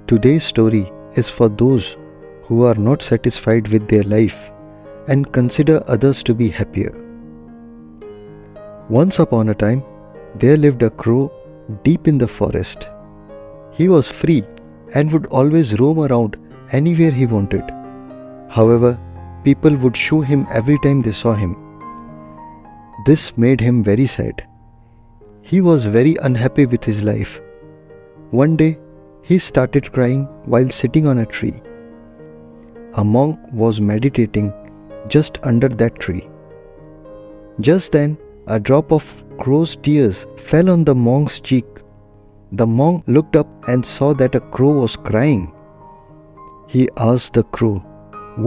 Today's story is for those who are not satisfied with their life and consider others to be happier. Once upon a time, there lived a crow deep in the forest. He was free and would always roam around anywhere he wanted. However, people would shoo him every time they saw him. This made him very sad. He was very unhappy with his life. One day, he started crying while sitting on a tree. A monk was meditating just under that tree. Just then, a drop of crow's tears fell on the monk's cheek. The monk looked up and saw that a crow was crying. He asked the crow,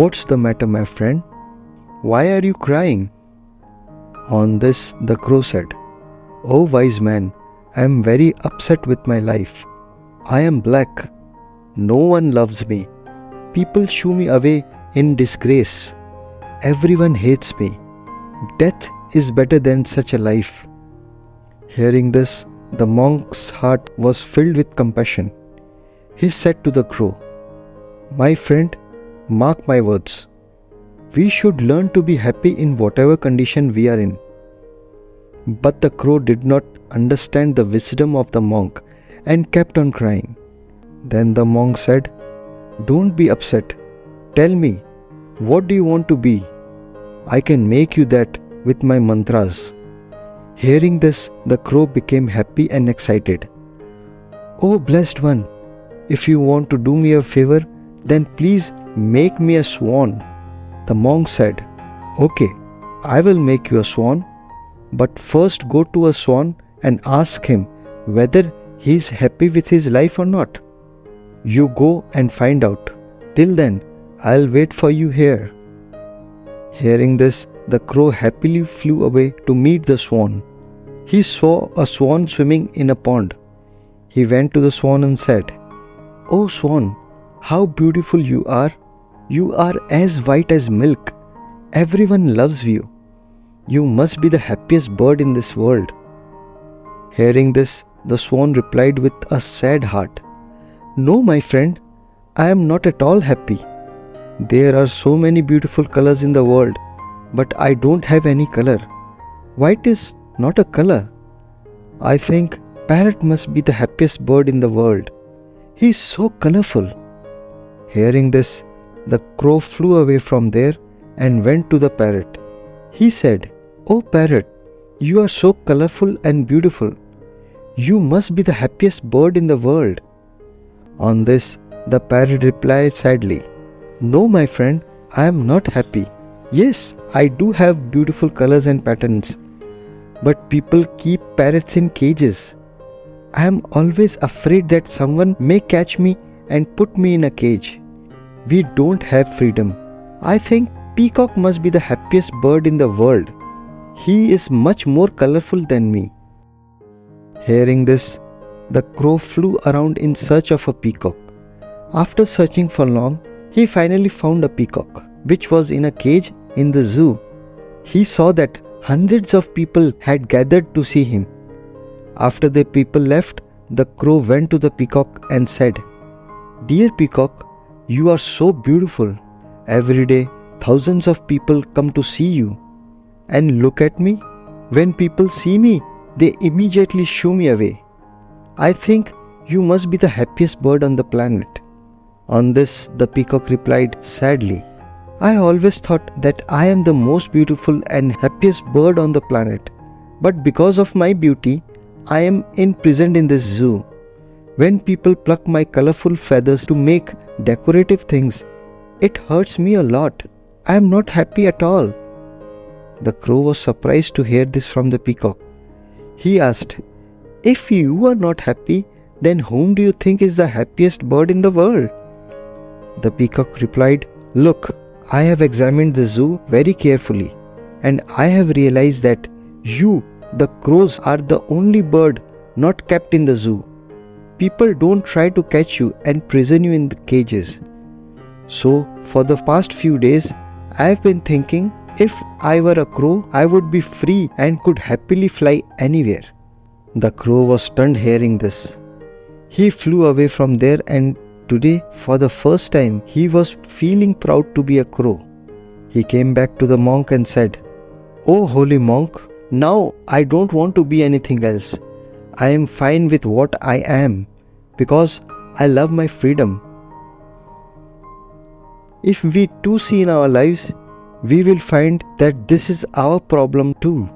"What's the matter, my friend? Why are you crying?" On this, the crow said, "O wise man, I am very upset with my life. I am black. No one loves me. People shoo me away in disgrace. Everyone hates me. Death is better than such a life." Hearing this, the monk's heart was filled with compassion. He said to the crow, "My friend, mark my words. We should learn to be happy in whatever condition we are in." But the crow did not understand the wisdom of the monk and kept on crying. Then the monk said, "Don't be upset. Tell me, what do you want to be? I can make you that with my mantras." Hearing this, the crow became happy and excited. "Oh blessed one, if you want to do me a favor, then please make me a swan." The monk said, "Okay, I will make you a swan, but first go to a swan and ask him whether he is happy with his life or not. You go and find out. Till then, I'll wait for you here." Hearing this, the crow happily flew away to meet the swan. He saw a swan swimming in a pond. He went to the swan and said, "Oh swan, how beautiful you are. You are as white as milk. Everyone loves you. You must be the happiest bird in this world." Hearing this, the swan replied with a sad heart, "No, my friend, I am not at all happy. There are so many beautiful colors in the world, but I don't have any color. White is not a color. I think parrot must be the happiest bird in the world. He is so colorful." Hearing this, the crow flew away from there and went to the parrot. He said, "Oh parrot, you are so colorful and beautiful. You must be the happiest bird in the world." On this, the parrot replied sadly, "No, my friend, I am not happy. Yes, I do have beautiful colors and patterns, but people keep parrots in cages. I am always afraid that someone may catch me and put me in a cage. We don't have freedom. I think peacock must be the happiest bird in the world. He is much more colorful than me." Hearing this, the crow flew around in search of a peacock. After searching for long, he finally found a peacock, which was in a cage in the zoo. He saw that hundreds of people had gathered to see him. After the people left, the crow went to the peacock and said, "Dear peacock, you are so beautiful. Every day, thousands of people come to see you. And look at me. When people see me, they immediately shoo me away. I think you must be the happiest bird on the planet." On this, the peacock replied sadly, "I always thought that I am the most beautiful and happiest bird on the planet. But because of my beauty, I am imprisoned in this zoo. When people pluck my colorful feathers to make decorative things, it hurts me a lot. I am not happy at all." The crow was surprised to hear this from the peacock. He asked, "If you are not happy, then whom do you think is the happiest bird in the world?" The peacock replied, "Look, I have examined the zoo very carefully, and I have realized that you, the crows, are the only bird not kept in the zoo. People don't try to catch you and prison you in the cages. So, for the past few days, I have been thinking, if I were a crow, I would be free and could happily fly anywhere." The crow was stunned hearing this. He flew away from there and today, for the first time, he was feeling proud to be a crow. He came back to the monk and said, "Oh holy monk, now I don't want to be anything else. I am fine with what I am because I love my freedom." If we too see in our lives, we will find that this is our problem too.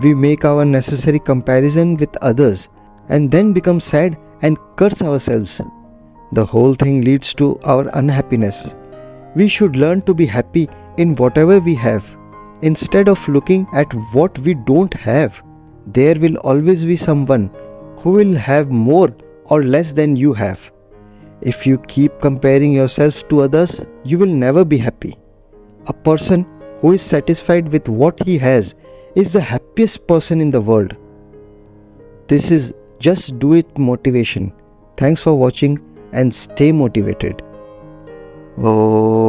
We make our necessary comparison with others and then become sad and curse ourselves. The whole thing leads to our unhappiness. We should learn to be happy in whatever we have. Instead of looking at what we don't have, there will always be someone who will have more or less than you have. If you keep comparing yourself to others, you will never be happy. A person who is satisfied with what he has is the happiest person in the world. This is Just Do It motivation. Thanks for watching and stay motivated. Oh.